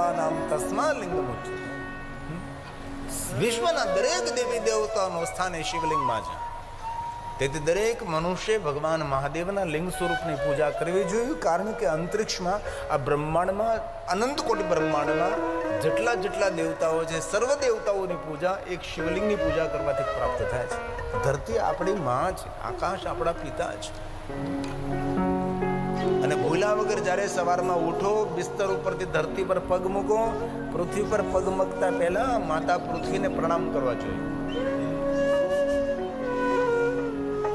દેવાનામ તસ્મા લિંગમ ઉચ્યતે. વિશ્વના દરેક દેવી દેવતાઓનું સ્થાન એ શિવલિંગમાં છે. તેથી દરેક મનુષ્ય ભગવાન મહાદેવના લિંગ સ્વરૂપની પૂજા કરવી જોઈએ. કારણ કે અંતરિક્ષમાં આ બ્રહ્માંડમાં અનંત કોટી બ્રહ્માંડમાં જેટલા જેટલા દેવતાઓ છે સર્વ દેવતાઓની પૂજા એક શિવલિંગની પૂજા કરવાથી પ્રાપ્ત થાય છે. ધરતી આપણી માં છે, આકાશ આપણા પિતા છે. અને ભૂલા વગર જ્યારે સવારમાં ઉઠો, બિસ્તર ઉપરથી ધરતી પર પગ મૂકો, પૃથ્વી પર પગ મૂકતા પહેલા માતા પૃથ્વીને પ્રણામ કરવા જોઈએ.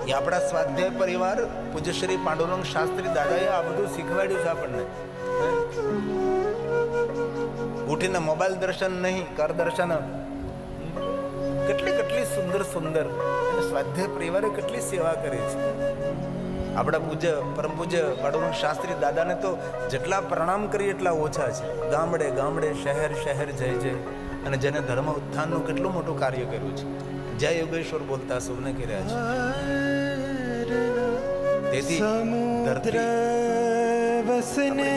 એ આપણા સ્વાધ્યાય પરિવાર પૂજ્ય શ્રી પાંડુરંગ શાસ્ત્રી દાદાએ આ બધું શીખવાડ્યું છે આપણને. ઉઠીને મોબાઈલ દર્શન નહીં, કર દર્શન. કેટલી કેટલી સુંદર સુંદર સ્વાધ્યાય પરિવારે કેટલી સેવા કરી છે. આપણા પૂજ્ય પરમ પૂજ્ય પાંડુરંગ શાસ્ત્રી દાદાને તો જેટલા પ્રણામ કરીએ એટલા ઓછા છે. ગામડે ગામડે શહેર શહેર જય જય, અને જેને ધર્મ ઉત્થાનનું કેટલું મોટું કાર્ય કર્યું છે. જય યોગેશ્વર બોલતા સૌને કર્યા છે. તેથી ધરતી વસને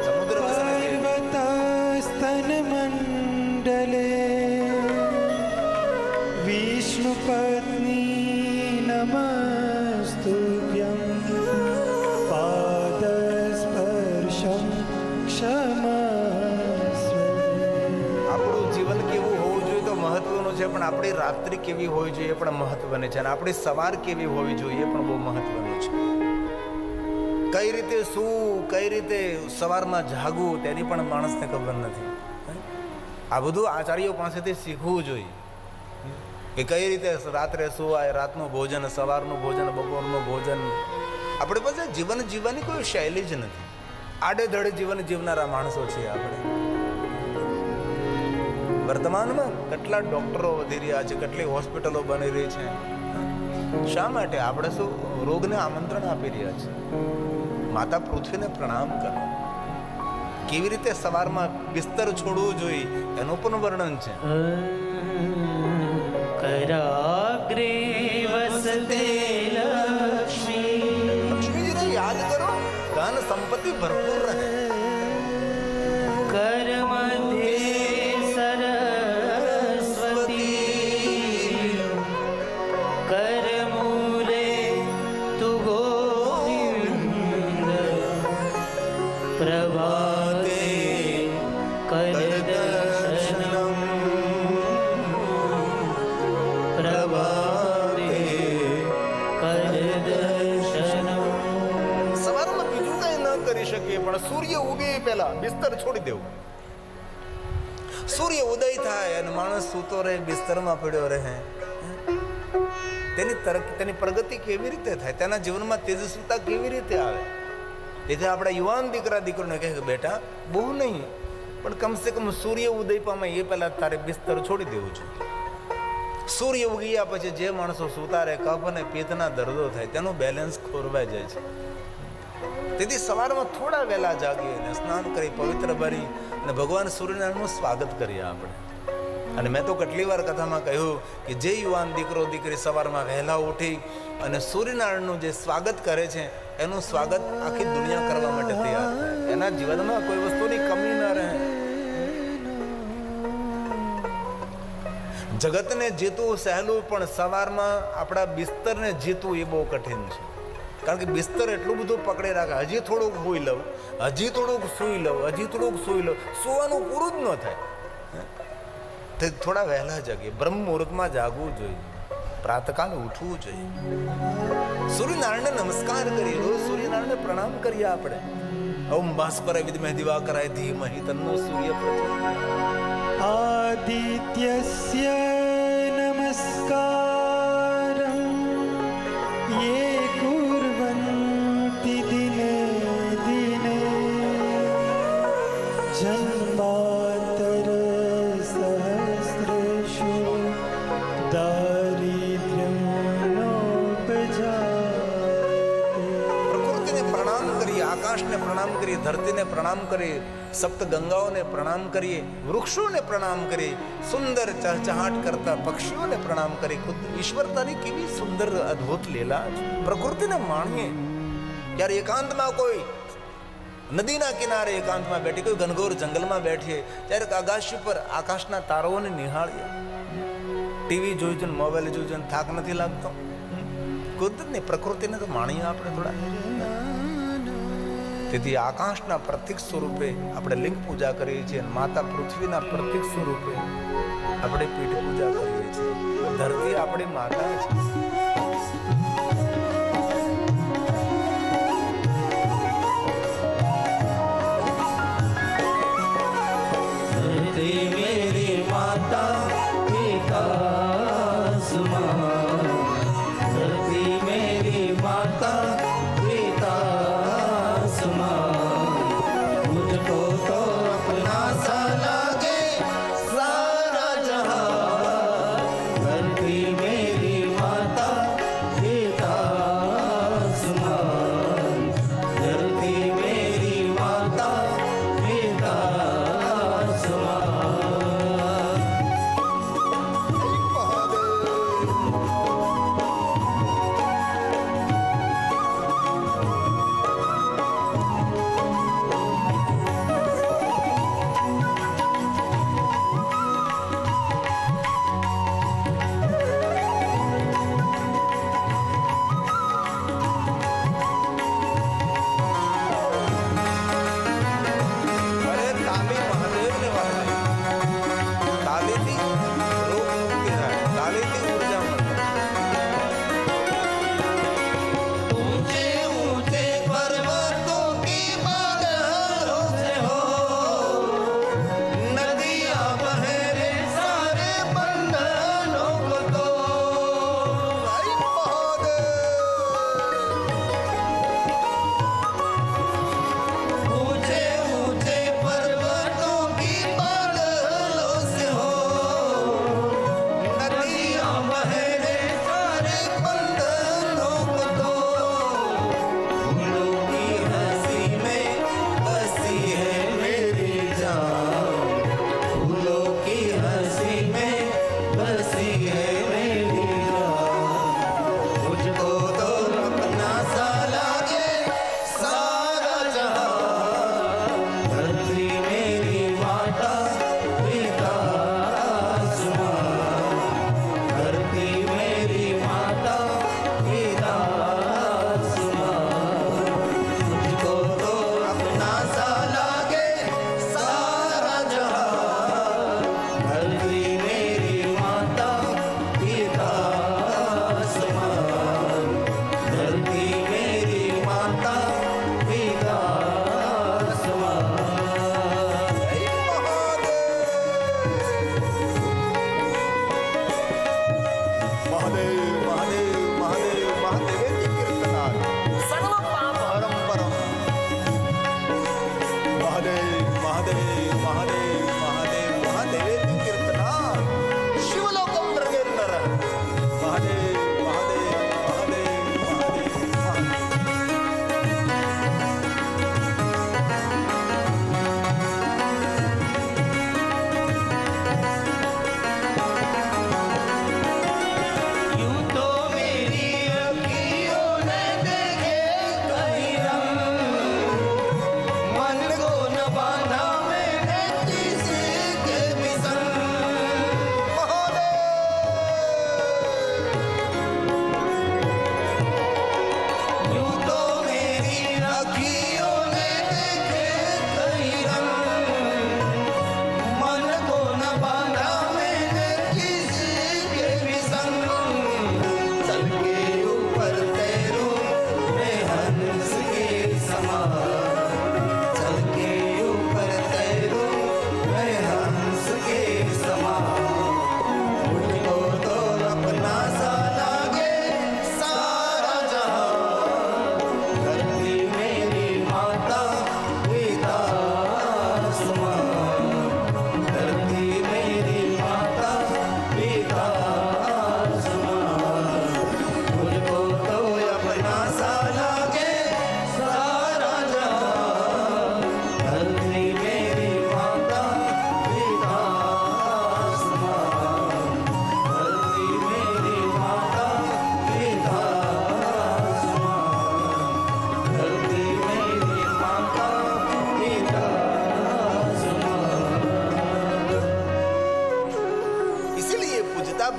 સમુદ્ર પર્વતસ્તન મંડલે વિષ્ણુ પત્ની નમસ્તુભ્યં પાદસ્પર્શમ ક્ષમસ્વ. આપણું જીવન કેવું હોવું જોઈએ તો મહત્વનું છે, પણ આપણી રાત્રિ કેવી હોવી જોઈએ પણ મહત્વની છે. અને આપણી સવાર કેવી હોવી જોઈએ પણ બહુ મહત્વનું છે. કઈ રીતે શું, કઈ રીતે સવારમાં જાગવું તેની પણ માણસને ખબર નથી. આ બધું આચાર્યો પાસેથી શીખવું જોઈએ કે કઈ રીતે રાત્રે સુવાય, રાતનું ભોજન, સવારનું ભોજન, બપોરનું ભોજન. આપણે પાસે જીવન જીવવાની કોઈ શૈલી જ નથી. આડેધડે જીવન જીવનારા માણસો છીએ આપણે. વર્તમાનમાં કેટલા ડોક્ટરો વધી રહ્યા છે, કેટલી હોસ્પિટલો બની રહી છે. શા માટે? આપણે શું રોગને આમંત્રણ આપી રહ્યા છે. માતા પૃથ્વીને પ્રણામ કરો. કેવી રીતે સવારમાં બિસ્તર છોડવું જોઈએ એનું પણ વર્ણન છે. કરાગ્રે વસતે લક્ષ્મી. લક્ષ્મીજીને યાદ કરો, ધન સંપત્તિ ભરપૂર રહે. કર મધ્યે સરસ્વતી, કર મૂલે તુ ગોવિંદ, પ્રભાતે કર દર્શનમ, પ્રભાતે કર દર્શનમ. સવારમાં બીજું કઈ ન કરી શકીએ પણ સૂર્ય ઉગે પહેલા બિસ્તર છોડી દેવું. સૂર્ય ઉદય થાય અને માણસ સૂતો રહે, બિસ્તરમાં પડ્યો રહે, તેની પ્રગતિ કેવી રીતે થાય? તેના જીવનમાં તેજસ્વીતા કેવી રીતે આવે? તેથી આપણા યુવાન દીકરા દીકરીને કહે કે બેટા બહુ નહીં પણ કમસે કમ સૂર્ય ઉદય પામે એ પહેલા તારે બિસ્તર છોડી દેવું છે. સૂર્ય ઉગ્યા પછી જે માણસો સૂતા રહે, કફ અને પિત્તના દર્દો થાય, તેનું બેલેન્સ ખોરવાઈ જાય છે. તેથી સવારમાં થોડા વહેલા જાગીએ અને સ્નાન કરી પવિત્ર બની અને ભગવાન સૂર્યનારાયણનું સ્વાગત કરીએ આપણે. અને મેં તો કેટલી વાર કથામાં કહ્યું કે જે યુવાન દીકરો દીકરી સવારમાં વહેલા ઉઠી અને સૂર્યનારાયણનું જે સ્વાગત કરે છે એનું સ્વાગત આખી દુનિયા કરવા માટે તૈયાર થાય. એના જીવનમાં કોઈ વસ્તુની કમી ન રહે. જગતને જીતવું સહેલું પણ સવારમાં આપણા બિસ્તરને જીતવું એ બહુ કઠિન છે. કારણ કે બિસ્તર એટલું બધું પકડી રાખે, હજી થોડુંક સૂઈ લઉં, હજી થોડુંક સૂઈ લઉં, હજી થોડુંક સૂઈ લઉં, સુવાનું પૂરું જ ન થાય. તે થોડા વહેલા જાગીએ, બ્રહ્મ મુહૂર્તમાં જાગવું જોઈએ, પ્રાતકાલે ઉઠવું જોઈએ, સૂર્યનારાયણને નમસ્કાર કરીએ, રોજ સૂર્યનારાયણને પ્રણામ કરીએ આપણે. ઓમ ભાસ્કરાય વિદ્મહે દિવાકરાય ધીમહિ તન્નો સૂર્ય પ્રચોદયાત્. આદિત્યસ્ય નમસ્કારં યે કુર્વન્તિ દિને દિને જન્માંતર સહસ્રેષુ દારિદ્ર્યં નોપજાયતે. પ્રકૃતિને પ્રણામ કરીએ, આકાશને પ્રણામ કરીએ, ધરતીને પ્રણામ કરીએ, સપ્ત ગંગાઓને પ્રણામ કરીએ, વૃક્ષોને પ્રણામ કરીએ, સુંદર ચહચહાટ કરતા પક્ષીઓને પ્રણામ કરીએ. ખુદ ઈશ્વરતાની કેવી સુંદર અદ્ભુત લીલા છે. પ્રકૃતિને માણીએ. જ્યારે એકાંતમાં કોઈ નદીના કિનારે એકાંતમાં બેઠી, કોઈ ઘનઘોર જંગલમાં બેઠીએ, ત્યારે આકાશ ઉપર આકાશના તારાઓને નિહાળીએ. ટીવી જોઈ જોઈને, મોબાઈલ જોઈ જોઈને થાક નથી લાગતો? કુદરતની પ્રકૃતિને તો માણીએ આપણે થોડા. તેથી આકાશના પ્રતીક સ્વરૂપે આપણે લિંગ પૂજા કરીએ છીએ, માતા પૃથ્વીના પ્રતીક સ્વરૂપે આપણે પીઠ પૂજા કરીએ છીએ. ધરતી આપણી માતા છે. धरती मेरी माता पिता समान, धरती मेरी माता पिता समान, मुझको तो अपना सा लागे सारा जहां. धरती मेरी माता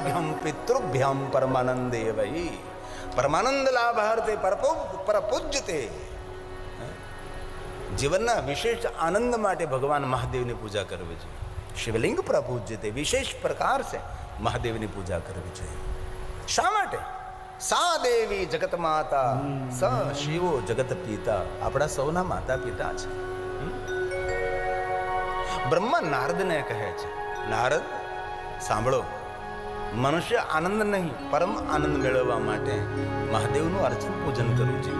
આચાર્યભ્યમ પિતૃભ્યમ પરમાનંદે વહી પરમાનંદ લાભાર્થે પરપૂજ્યતે. જીવનના વિશેષ આનંદ માટે ભગવાન મહાદેવની પૂજા કરવી જોઈએ. શિવલિંગ પ્રપૂજ્યતે, વિશેષ પ્રકાર છે મહાદેવની પૂજા કરવી જોઈએ. શા માટે? સા દેવી જગત માતા સ શિવો જગત પિતા. આપણા સૌના માતા પિતા છે. બ્રહ્મા નારદને કહે છે, નારદ સાંભળો, મનુષ્ય આનંદ નહીં પરમ આનંદ મેળવવા માટે મહાદેવનું અર્ચન પૂજન કરવું છે.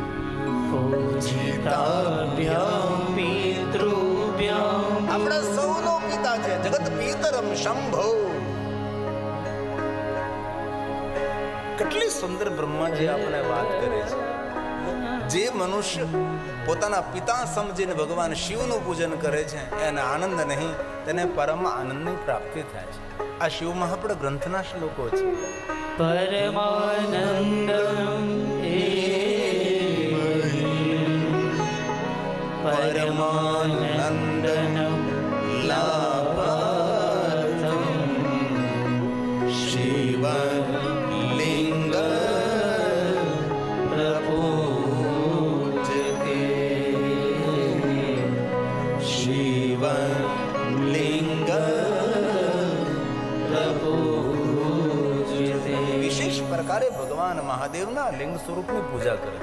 પૂજિતાભ્યામ પિતૃભ્યામ આપણા સૌનો પિતા છે, જગત પિતરમ શંભો. કેટલી સુંદર બ્રહ્માજી આપણે વાત કરે છે. જે મનુષ્ય પોતાના પિતા સમજીને ભગવાન શિવનું પૂજન કરે છે એને આનંદ નહીં, તેને પરમ આનંદની પ્રાપ્તિ થાય છે. આ શિવ મહાપડ ગ્રંથના શ્લોકો છે. પરમાનંદમ પરમાનંદનમ લાભાર્થમ શિવલિંગ પ્રપૂજ્યતે. શિવલિંગ પ્રપૂજ્યતે. વિશેષ પ્રકારે ભગવાન મહાદેવના લિંગ સ્વરૂપની પૂજા કરે.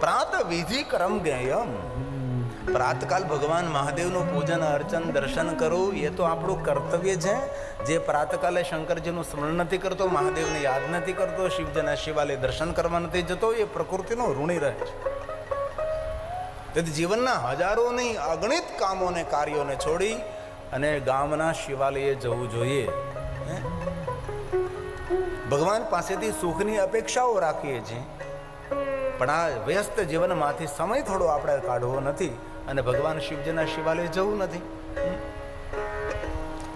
પ્રાત વિધિ કરમ જ્ઞેયમ. પ્રાતકાલ ભગવાન મહાદેવનું પૂજન અર્ચન દર્શન કરવું એ તો આપણું કર્તવ્ય છે. જે પ્રાતકાલે શંકરજીનું સ્મરણ નથી કરતો, મહાદેવને યાદ નથી કરતો, શિવજીના શિવાલય દર્શન કરવા નથી જતો, એ પ્રકૃતિનો ઋણી રહે છે. તેથી જીવનના હજારો નહીં અગણિત કામોને કાર્યોને છોડી અને ગામના શિવાલયે જવું જોઈએ. ભગવાન પાસેથી સુખની અપેક્ષાઓ રાખીએ છીએ, પણ આ વ્યસ્ત જીવનમાંથી સમય થોડો આપણે કાઢવો નથી અને ભગવાન શિવજીના શિવાલય જવું નથી.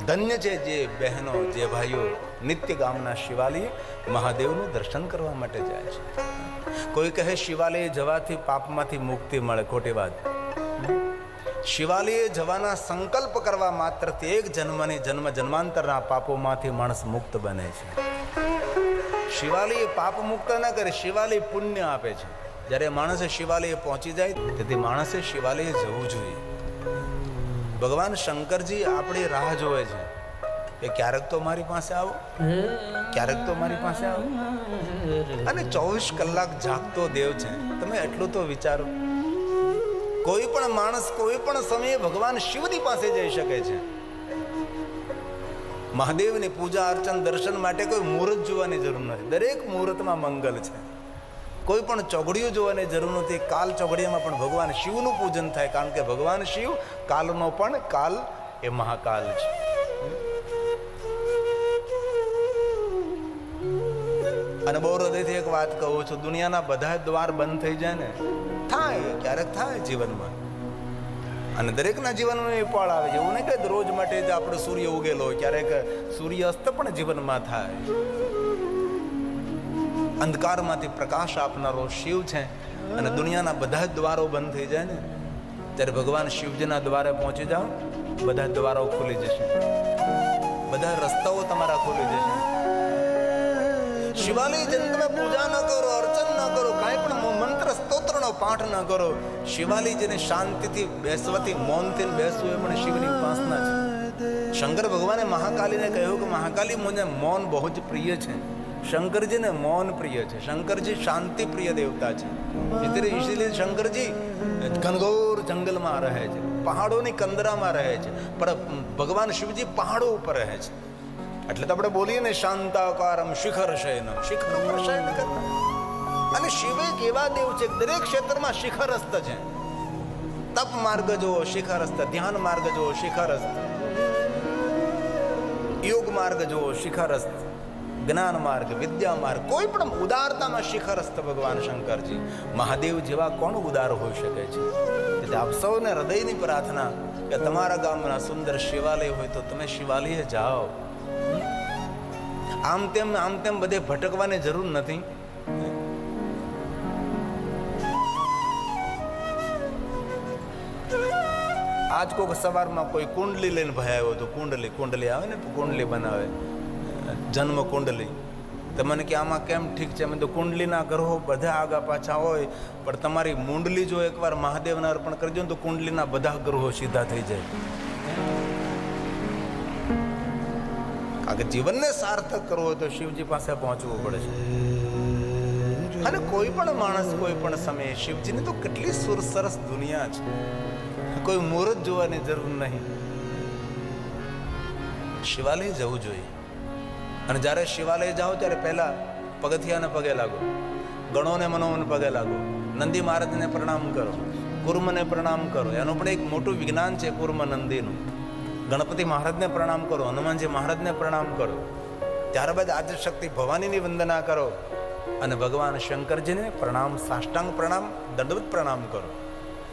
ધન્ય છે જે બહેનો, જે ભાઈઓ નિત્ય ગામના શિવાલય મહાદેવનું દર્શન કરવા માટે જાય છે. કોઈ કહે શિવાલય જવાથી પાપમાંથી મુક્તિ મળે, ખોટી વાત. શિવાલયે જવાના સંકલ્પ કરવા માત્રથી એક જન્મની જન્મ જન્માંતરના પાપોમાંથી માણસ મુક્ત બને છે. શિવાલય પાપ મુક્ત ન કરે, શિવાલય પુણ્ય આપે છે. જ્યારે માણસે શિવાલયે પહોંચી જાય તેથી માણસે શિવાલયે જવું જોઈએ. ભગવાન શંકરજી આપણી રાહ જોવે છે કે ક્યારેક તો મારી પાસે આવો, ક્યારેક તો મારી પાસે આવો. અને 24 કલાક જાગતો દેવ છે. તમે એટલું તો વિચારો, કોઈ પણ માણસ કોઈ પણ સમયે ભગવાન શિવની પાસે જઈ શકે છે. મહાદેવની પૂજા અર્ચન દર્શન માટે કોઈ મુહૂર્ત જોવાની જરૂર નથી. દરેક મુહૂર્તમાં મંગલ છે. કોઈ પણ ચોઘડિયું જોવાની જરૂર નથી. કાલ ચોઘડિયામાં પણ ભગવાન શિવનું પૂજન થાય, કારણ કે ભગવાન શિવ કાલનો પણ કાલ, એ મહાકાલ છે. અને બહુ હૃદયથી એક વાત કહું છું, દુનિયાના બધા દ્વાર બંધ થઈ જાય ને, થાય ક્યારેક થાય જીવનમાં, અને દરેકના જીવનમાં એ પળ આવે છે. એવું નહીં કે રોજ માટે જ આપણે સૂર્ય ઉગેલો હોય, ક્યારેક સૂર્ય અસ્ત પણ જીવનમાં થાય. અંધકારમાંથી પ્રકાશ આપનારો શિવ છે, અને દુનિયાના બધા જ દ્વારો બંધ થઈ જાય ને, ત્યારે ભગવાન શિવજીના દ્વારે પહોંચી જાઓ, બધા દ્વારો ખુલી જશે, બધા રસ્તાઓ તમારા ખુલી જશે. શિવાલય જેને તમે પૂજા ન કરો, અર્ચન ન કરો, કાંઈ પણ મંત્ર સ્તોત્રનો પાઠ ન કરો, શિવાલય જેને શાંતિથી બેસવાથી, મૌનથી બેસવું એ પણ શિવની ઉપાસના છે. શંકર ભગવાને મહાકાલીને કહ્યું કે મહાકાલી, મને મૌન બહુ જ પ્રિય છે. શંકરજીને મૌન પ્રિય છે. શંકરજી શાંતિ પ્રિય દેવતા છે. ઇસીલિए શંકરજી ઘનઘોર જંગલમાં રહે છે, પહાડોની કંદરામાં રહે છે, પણ ભગવાન શિવજી પહાડો ઉપર રહે છે. એટલે તો આપણે બોલીએ ને, શાંતાકારમ શિખર શયનમ, શિખર ઉપર શયન કરતા. અને શિવ એક એવા દેવ છે, દરેક ક્ષેત્રમાં શિખરસ્થ છે. તપ માર્ગ જુઓ શિખરસ્થ, ધ્યાન માર્ગ જુઓ શિખરસ્થ, યોગ માર્ગ જુઓ શિખરસ્થ, જ્ઞાન માર્ગ, વિદ્યા માર્ગ, કોઈ પણ ઉદારતામાં શિખરસ્થ ભગવાન શંકરજી. મહાદેવ જેવા કોણ ઉદાર હોઈ શકે છે? એટલે આપ સૌને હૃદયની પ્રાર્થના કે તમારા ગામના સુંદર શિવાલય હોય તો તમે શિવાલયે જાઓ. આમ તેમ બધે ભટકવાની જરૂર નથી. આજ કોઈક સવારમાં કોઈ કુંડલી લઈને ભાઈ આવ્યો હતો. કુંડલી આવે ને, કુંડલી બનાવે, જન્મ કુંડલી. તો મને કે આમાં કેમ ઠીક છે? મેં તો કુંડલીના ગ્રહો બધા આગા પાછા હોય, પણ તમારી મુંડલી જો એકવાર મહાદેવને અર્પણ કરજો ને તો કુંડલીના બધા ગ્રહો સીધા થઈ જાય. કારણ કે જીવનને સાર્થક કરવું હોય તો શિવજી પાસે પહોંચવું પડે છે. અને કોઈ પણ માણસ કોઈ પણ સમયે શિવજીની તો કેટલી સરસ દુનિયા છે. કોઈ મુહૂર્ત જોવાની જરૂર નહીં. શિવાલય જવું જોઈએ. અને જ્યારે શિવાલય જાઓ ત્યારે પહેલા પગથિયાને પગે લાગો, ગણોને મનોને પગે લાગો, નંદી મહારાજને પ્રણામ કરો, કુર્મને પ્રણામ કરો. એનું પણ એક મોટું વિજ્ઞાન છે કુર્મ નંદીનું. ગણપતિ મહારાજને પ્રણામ કરો, હનુમાનજી મહારાજને પ્રણામ કરો, ત્યારબાદ આદ્યશક્તિ ભવાનીની વંદના કરો અને ભગવાન શંકરજીને પ્રણામ, સાષ્ટાંગ પ્રણામ, દંડવત પ્રણામ કરો.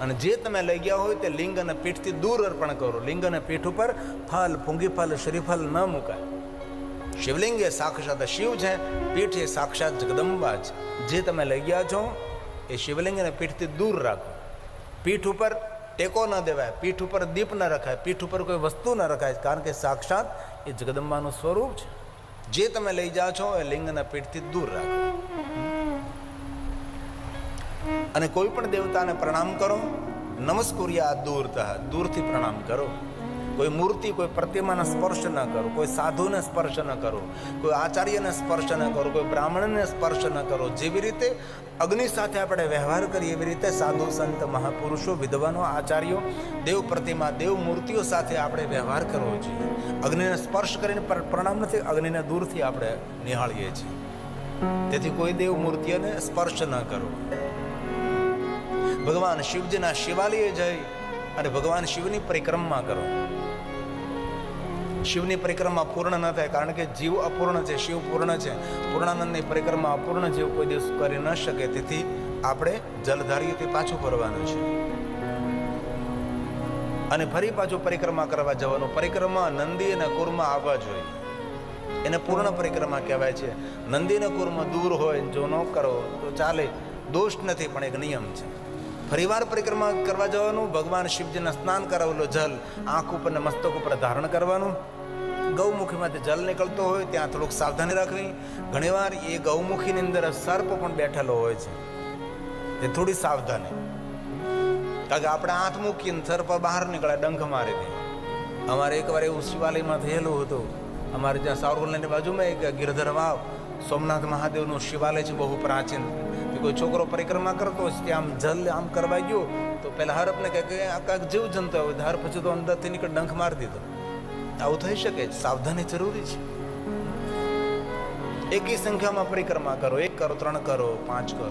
અને જે તમે લઈ ગયા હોય તે લિંગ અને પીઠથી દૂર અર્પણ કરો. લિંગ અને પીઠ ઉપર ફલ, પુંગીફલ, શ્રીફલ ન મુકાય. શિવલિંગ એ સાક્ષાત શિવ છે, પીઠ એ સાક્ષાત જગદંબા છે. જે તમે લઈ ગયા છો એ શિવલિંગ અને પીઠથી દૂર રાખો. પીઠ ઉપર ટેકો ન દેવાય, પીઠ ઉપર દીપ ન રખાય, પીઠ ઉપર કોઈ વસ્તુ ન રખાય, કારણ કે સાક્ષાત એ જગદંબાનું સ્વરૂપ છે. જે તમે લઈ જાઓ છો એ લિંગ અને પીઠથી દૂર રાખો. અને કોઈ પણ દેવતાને પ્રણામ કરો. નમસ્કુર્યા દૂરતઃ, દૂરથી પ્રણામ કરો. કોઈ મૂર્તિ, કોઈ પ્રતિમાને સ્પર્શ ન કરો, કોઈ સાધુને સ્પર્શ ન કરો, કોઈ આચાર્યને સ્પર્શ ન કરો, કોઈ બ્રાહ્મણને સ્પર્શ ન કરો. જેવી રીતે અગ્નિ સાથે આપણે વ્યવહાર કરીએ એવી રીતે સાધુ, સંત, મહાપુરુષો, વિદ્વાનો, આચાર્યો, દેવ પ્રતિમા, દેવ મૂર્તિઓ સાથે આપણે વ્યવહાર કરવો જોઈએ. અગ્નિને સ્પર્શ કરીને પ્રણામ નથી, અગ્નિને દૂરથી આપણે નિહાળીએ છીએ. તેથી કોઈ દેવ મૂર્તિઓને સ્પર્શ ન કરો. ભગવાન શિવજીના શિવાલયે જઈ અને ભગવાન શિવની પરિક્રમા કરો. શિવની પરિક્રમા પૂર્ણ ન થાય, કારણ કે જીવ અપૂર્ણ છે, શિવ પૂર્ણ છે. પૂર્ણાનંદની પરિક્રમા અપૂર્ણ જીવ કોઈ દિવસ કરી ન શકે. તેથી આપણે જલધારીઓથી પાછું ફરવાનું છે અને ફરી પાછું પરિક્રમા કરવા જવાનું. પરિક્રમા નંદી અને કુર્મ આવવા જોઈએ. એને પૂર્ણ પરિક્રમા કહેવાય છે. નંદી અને કુર્મ દૂર હોય જો ન કરો તો ચાલે, દોષ નથી, પણ એક નિયમ છે. ફરીવાર પરિક્રમા કરવા જવાનું. ભગવાન શિવજીને સ્નાન કરાવેલો જલ આંખ ઉપર ને મસ્તક ઉપર ધારણ કરવાનું. ગૌમુખીમાંથી જલ નીકળતો હોય ત્યાં થોડુંક સાવધાની રાખવી. ઘણીવાર એ ગૌમુખીની અંદર સર્પ પણ બેઠેલો હોય છે, એ થોડી સાવધાની. કારણ કે આપણે હાથ મૂકીને સર્પ બહાર નીકળે, ડંખ મારી દે. અમારે એકવાર એવું શિવાલયમાં થયેલું હતું. અમારે જ્યાં સાવરકુંડલાની બાજુમાં એક ગિરધર વાવ સોમનાથ મહાદેવનું શિવાલય છે, બહુ પ્રાચીન. કોઈ છોકરો પરિક્રમા કરતો હોય ત્યાં આમ જલ આમ કરવા ગયો તો પેલા હરપને કહે કે આ કાંઈક જીવ જંતુ હોય, હર પછી તો અંદરથી નીકળ ડંખ મારી દીધો. આવું થઈ શકે, સાવધાની જરૂરી છે. એકી સંખ્યામાં પરિક્રમા કરો. 1 કરો, 3 કરો, 5 કરો.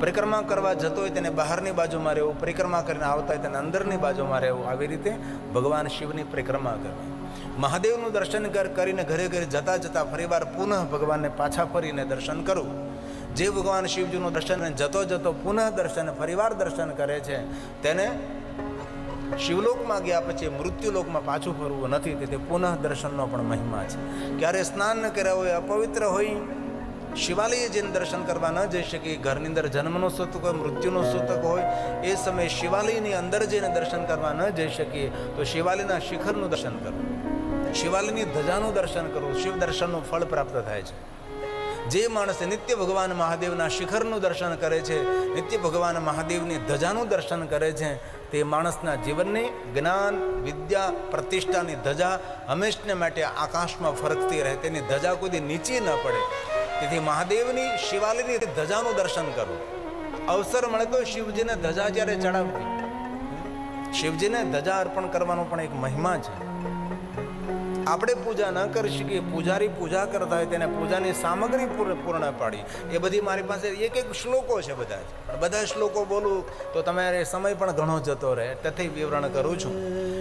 પરિક્રમા કરવા જતો હોય તેને બહારની બાજુમાં રહેવું, પરિક્રમા કરીને આવતા હોય તેને અંદરની બાજુમાં રહેવું. આવી રીતે ભગવાન શિવની પરિક્રમા કરવી. મહાદેવનું દર્શન કરીને ઘરે ઘરે જતા જતા ફરીવાર પુનઃ ભગવાનને પાછા ફરીને દર્શન કરવું. જે ભગવાન શિવજીનું દર્શન જતો જતો પુનઃ દર્શન ફરીવાર દર્શન કરે છે તેને શિવલોકમાં ગયા પછી મૃત્યુલોકમાં પાછું ફરવું નથી. તેથી પુનઃ દર્શનનો પણ મહિમા છે. ક્યારે સ્નાન ન કર્યા હોય, અપવિત્ર હોય, શિવાલયે જઈને દર્શન કરવા ન જઈ શકે, ઘરની અંદર જન્મનો સૂતક હોય, મૃત્યુનો સૂતક હોય, એ સમયે શિવાલયની અંદર જઈને દર્શન કરવા ન જઈ શકીએ તો શિવાલયના શિખરનું દર્શન કરવું, શિવાલયની ધજાનું દર્શન કરવું. શિવ દર્શનનું ફળ પ્રાપ્ત થાય છે. જે માણસ નિત્ય ભગવાન મહાદેવના શિખરનું દર્શન કરે છે, નિત્ય ભગવાન મહાદેવની ધજાનું દર્શન કરે છે, તે માણસના જીવનની જ્ઞાન, વિદ્યા, પ્રતિષ્ઠાની ધજા હંમેશને માટે આકાશમાં ફરકતી રહે. તેની ધજા કોઈ નીચી ન પડે. તેથી મહાદેવની શિવાલયની ધજાનું દર્શન કરવું. અવસર મળે તો શિવજીને ધજા જ્યારે ચડાવવી, શિવજીને ધજા અર્પણ કરવાનો પણ એક મહિમા છે. આપણે પૂજા ન કરી શકીએ, પૂજારી પૂજા કરતા હોય તેને પૂજાની સામગ્રી પૂર્ણ પાડી. એ બધી મારી પાસે એક શ્લોકો છે. બધા શ્લોકો બોલું તો તમારે સમય પણ ઘણો જતો રહે. તેથી વિવરણ કરું છું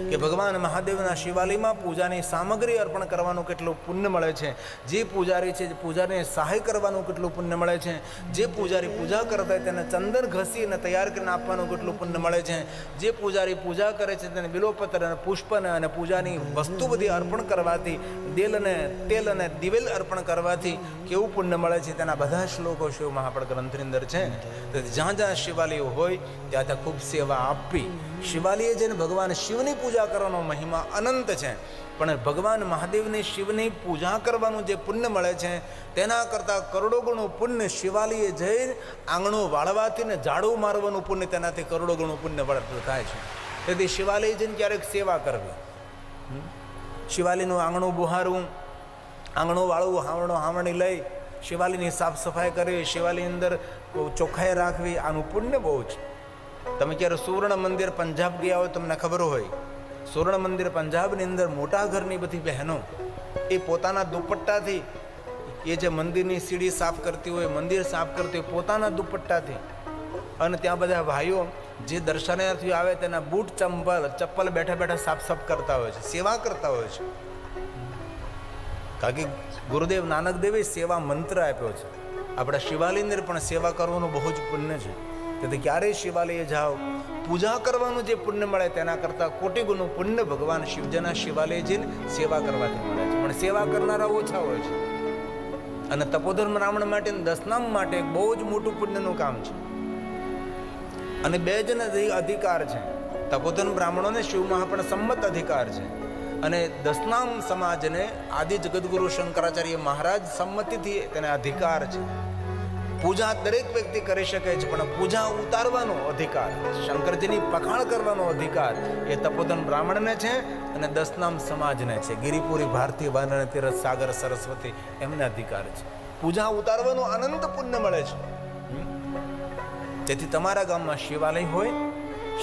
કે ભગવાન મહાદેવના શિવાલયમાં પૂજાની સામગ્રી અર્પણ કરવાનું કેટલું પુણ્ય મળે છે. જે પૂજારી છે, પૂજારીને સહાય કરવાનું કેટલું પુણ્ય મળે છે. જે પૂજારી પૂજા કરતા હોય તેને ચંદન ઘસીને તૈયાર કરીને આપવાનું કેટલું પુણ્ય મળે છે. જે પૂજારી પૂજા કરે છે તેને બિલોપત્ર અને પુષ્પ અને પૂજાની વસ્તુ બધી અર્પણ કરવાથી, દિલ અને તેલ અને દિવેલ અર્પણ કરવાથી કેવું પુણ્ય મળે છે તેના બધા શ્લોકો શિવ મહાપડ ગ્રંથની અંદર છે. તો જ્યાં જ્યાં શિવાલયો હોય ત્યાં ત્યાં ખૂબ સેવા આપવી. શિવાલય જઈને ભગવાન શિવની પૂજા કરવાનો મહિમા અનંત છે, પણ ભગવાન મહાદેવની શિવની પૂજા કરવાનું જે પુણ્ય મળે છે તેના કરતાં કરોડો ગણું પુણ્ય શિવાલયે જઈને આંગણું વાળવાથી ને ઝાડુ મારવાનું પુણ્ય તેનાથી કરોડો ગણું પુણ્ય વળતું થાય છે. તેથી શિવાલય જઈને ક્યારેક સેવા કરવી, શિવાલયનું આંગણું બુહારવું, આંગણું વાળવું, હાવણી લઈ શિવાલયની સાફ સફાઈ કરવી, શિવાલયની અંદર ચોખ્ખાઈ રાખવી, આનું પુણ્ય બહુ છે. તમે ક્યારે સુવર્ણ મંદિર પંજાબ ગયા હોય તમને ખબર હોય, સુવર્ણ મંદિર પંજાબની અંદર મોટા ઘરની બધી બહેનો એ પોતાના દુપટ્ટાથી એ જે મંદિરની સીડી સાફ કરતી હોય, મંદિર સાફ કરતી હોય પોતાના દુપટ્ટાથી, અને ત્યાં બધા ભાઈઓ જે દર્શનાર્થીઓ આવે તેના બૂટ ચપ્પલ બેઠા બેઠા સાફ કરતા હોય છે, સેવા કરતા હોય છે. કારણ કે ગુરુદેવ નાનક દેવે સેવા મંત્ર આપ્યો છે. આપણા શિવાલયની અંદર પણ સેવા કરવાનું બહુ જ પુણ્ય છે. તેથી ક્યારેય શિવાલયે જાઓ, પૂજા કરવાનું જે પુણ્ય મળે તેના કરતાં કોટી ગુણનું પુણ્ય ભગવાન શિવજીના શિવાલય જઈને સેવા કરવાથી મળે છે. પણ સેવા કરનારા ઓછા હોય છે. અને તપોધન બ્રાહ્મણ માટે, દશનામ માટે બહુ જ મોટું પુણ્યનું કામ છે. અને બે જ અધિકાર છે. તપોધન બ્રાહ્મણોને શિવમાં પણ સંમત અધિકાર છે, અને દશનામ સમાજને આદિ જગદગુરુ શંકરાચાર્ય મહારાજ સંમતિથી તેને અધિકાર છે. પૂજા દરેક વ્યક્તિ કરી શકે છે, પણ પૂજા ઉતારવાનો અધિકાર, શંકરજીની પખાણ કરવાનો અધિકાર એ તપોધન બ્રાહ્મણને છે અને દશનામ સમાજને છે. ગિરિપુરી, ભારતીય, વાનર, તીરથ, સાગર, સરસ્વતી એમને અધિકાર છે. પૂજા ઉતારવાનો અનંત પુણ્ય મળે છે. તેથી તમારા ગામમાં શિવાલય હોય,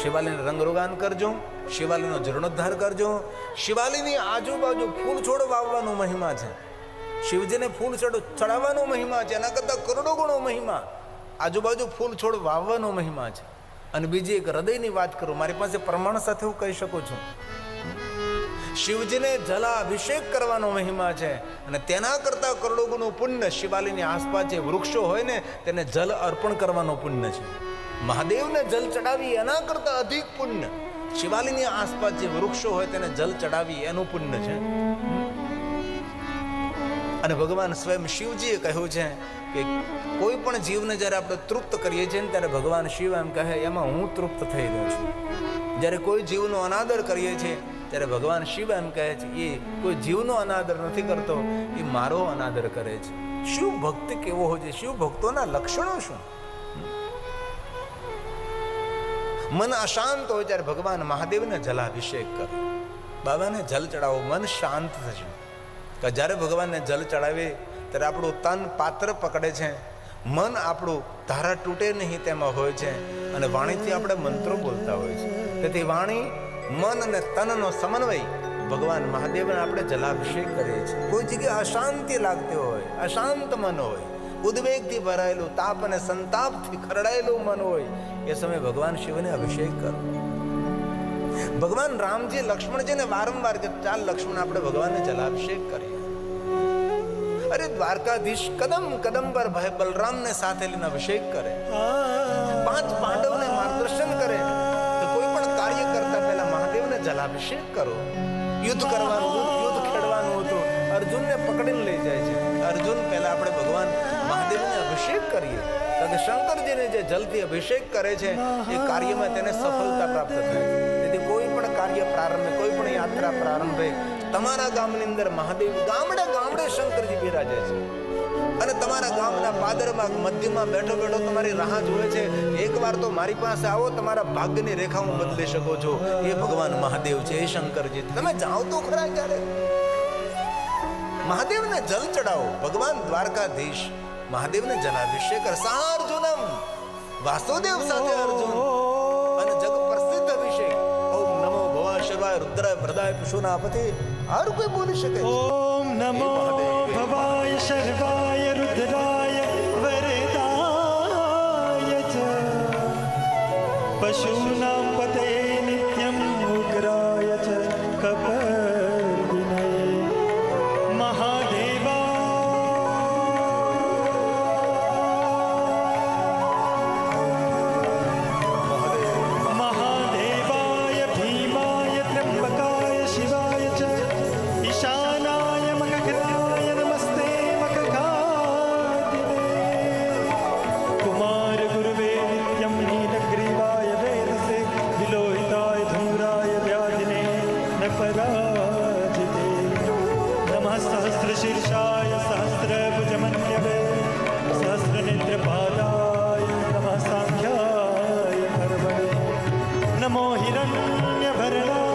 શિવાલયને રંગરોગાન કરજો, શિવાલયનો જીર્ણોદ્ધાર કરજો. શિવાલયની આજુબાજુ ફૂલ છોડ વાવવાનો મહિમા છે. શિવજીને ફૂલ ચડાવવાનો મહિમા છે, એના કરતાં કરોડો ગણો મહિમા આજુબાજુ ફૂલ છોડ વાવવાનો મહિમા છે. અને બીજી એક હૃદયની વાત કરું, મારી પાસે પ્રમાણ સાથે હું કહી શકું છું. શિવજીને જલાભિષેક કરવાનો મહિમા છે, અને તેના કરતાં કરોડો ગણું પુણ્ય શિવાલયની આસપાસ જે વૃક્ષો હોય ને તેને જલ અર્પણ કરવાનો પુણ્ય છે. મહાદેવને જલ ચડાવી એના કરતાં અધિક પુણ્ય શિવાલયની આસપાસ જે વૃક્ષો હોય તેને જલ ચડાવી એનું પુણ્ય છે. અને ભગવાન સ્વયં શિવજીએ કહ્યું છે કે કોઈ પણ જીવને જ્યારે આપણે તૃપ્ત કરીએ છીએ ને ત્યારે ભગવાન શિવ એમ કહે એમાં હું તૃપ્ત થઈ રહ્યો છું. જ્યારે કોઈ જીવનો અનાદર કરીએ છીએ ત્યારે ભગવાન શિવ એમ કહે છે એ કોઈ જીવનો અનાદર નથી કરતો, એ મારો અનાદર કરે છે. શિવ ભક્ત કેવો હોય છે? શિવ ભક્તોના લક્ષણો શું? મન અશાંત હોય ત્યારે ભગવાન મહાદેવને જલાભિષેક કરો, બાબાને જલ ચડાવો, મન શાંત થશે. કે જ્યારે ભગવાનને જલ ચડાવે ત્યારે આપણું તન પાત્ર પકડે છે, મન આપણું ધારા તૂટે નહીં તેમાં હોય છે, અને વાણીથી આપણે મંત્રો બોલતા હોય છે. તેથી વાણી, મન અને તનનો સમન્વય ભગવાન મહાદેવને આપણે જલાભિષેક કરીએ છીએ. કોઈ જગ્યાએ અશાંતિ લાગતી હોય, અશાંત મન હોય, ઉદ્વેગથી ભરાયેલું, તાપ અને સંતાપથી ખરડાયેલું મન હોય, એ સમયે ભગવાન શિવને અભિષેક કરો. ભગવાન રામજી લક્ષ્મણજીને વારંવાર કે ચાલ લક્ષ્મણ આપણે ભગવાનને જલાભિષેક કરીએ. અરે દ્વારકાધીશ કદમ કદમ પર ભાઈ બલરામને સાથે લઈને અભિષેક કરે, 5 પાંડવને માર્ગદર્શન કરે. તો કોઈ પણ કાર્ય કરતા પહેલા મહાદેવને જલાભિષેક કરો. યુદ્ધ કરવાનું, યુદ્ધ ખેડવાનું હતું, અર્જુનને પકડીને લઈ જાય છે. અર્જુન પહેલા આપણે ભગવાન મહાદેવને અભિષેક કરીએ, કારણ કે શંકરજીને જે જલથી અભિષેક કરે છે એ કાર્યમાં તેને સફળતા પ્રાપ્ત થાય છે. તેથી કોઈ પણ કાર્ય પ્રારંભે, કોઈ પણ યાત્રા પ્રારંભે તમારા ગામની અંદર મહાદેવ ગામડે ગામડે શંકરજી બિરાજે છે, અને તમારા ગામના પાદરમાં મધ્યમાં બેઠો બેઠો તમારી રાહ જોવે છે. એકવાર તો મારી પાસે આવો, તમારા ભાગ્યની રેખા હું બદલી શકો છો. એ ભગવાન મહાદેવ છે, એ શંકરજી. તમે જાઓ તો ખરા ક્યારે મહાદેવને જલ ચડાવો. ભગવાન દ્વારકાધીશ મહાદેવને જલાભિષેક કરે. સાર્જુનમ વાસુદેવ સાથે અર્જુન, અને જગ પ્રસિદ્ધ અભિષેક. ઓમ નમો ભવાય શિવાય રુદ્રાય વરદાય પશુનાપતિ. હર કોઈ બોલી શકે. ઓમ નમો ભવાય શર્વાય રુદ્રાય વરદાય ચ પશુનાં પતે નિત્યમ ઉગ્રાય ચ કપર્દિનય મહાદેવાય ભીમાય ત્ર્યંબકાય શિવાય ચ ઈશા મરણાય